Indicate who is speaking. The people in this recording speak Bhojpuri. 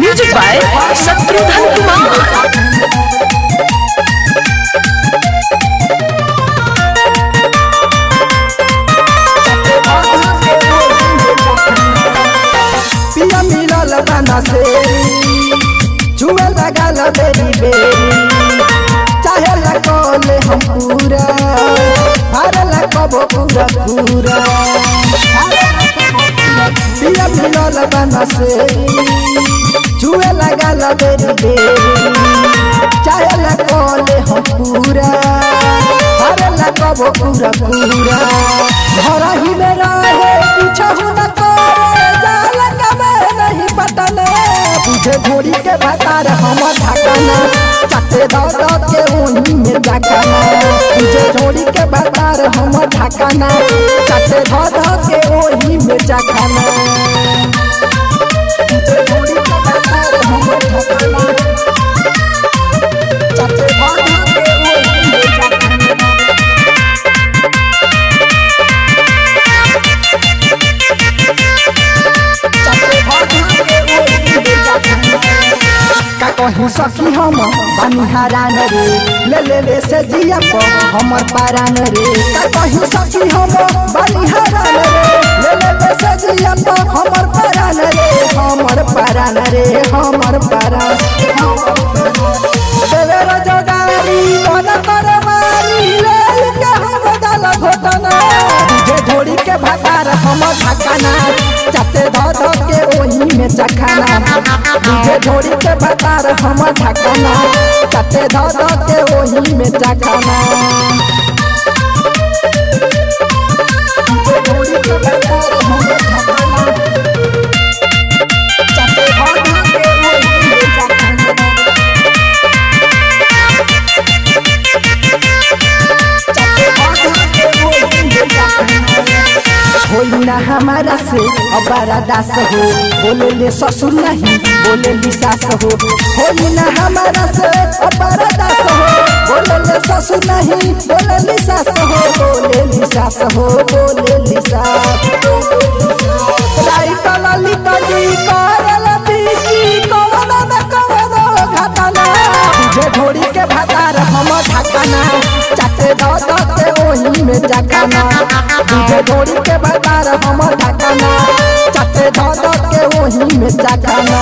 Speaker 1: Music by Shatrughan Kumar.
Speaker 2: पिया मिलल बना से जुआ लगल बेरी बेरी चाहे लगोले हम पूरा भरल कबो पूरा पूरा पिया मिलल बना से जुआ लगल बेरी बेरी चाहे लगोले हम पूरा भरल कबो पूरा पूरा घर ही में रहे पीछा न करे जाला कबे नहीं पटने तुझे घोड़ी के भतार हमर ढाकना चटे दौड़ के ओही में जाकना तुझे घोड़ी के भतार हमर ढाकना चटे दौड़ के ओही में जाकना तुझे घोड़ी के भतार हमर ढाकना चटे दौड़ के ओही में जाकना का कहीं सखी हम बानी हरान रे ले से जिया पर हमर पारान रे का कहीं सखी हम बानी हरान रे ले से जिया पर हमर पारान रे हमर पारान रे हमर पारान देवर जोगारी मन कर मारी ले के हम दल घोटना तुझे घोड़ी के भतार हमर ढाकना चटे धो के ओही में चखना तुझे घोड़ी के भतार हमर ढाकना चटे धो के ओही में चखना तुझे घोड़ी के भतार हमर ढाकना चटे धो के ओही में चखना चटे धो के ओही में चखना होई ना हमारा से अबारा दास हो बोले ले ससुर नहीं बोले ली सास हो होई ना हमारा से अबारा दास हो बोले ले ससुर नहीं बोले ली सास हो बोले ली सास हो बोले ली सास राइट लाली तजी करल पीकी कोवना न कोवनो घाटना तुझे घोड़ी के भतार हमर ढाकना चाटे दो के ओही में जाकना तुझे घोड़ी के भतार हमर ढाकना चटे दो के ओही में जाकना।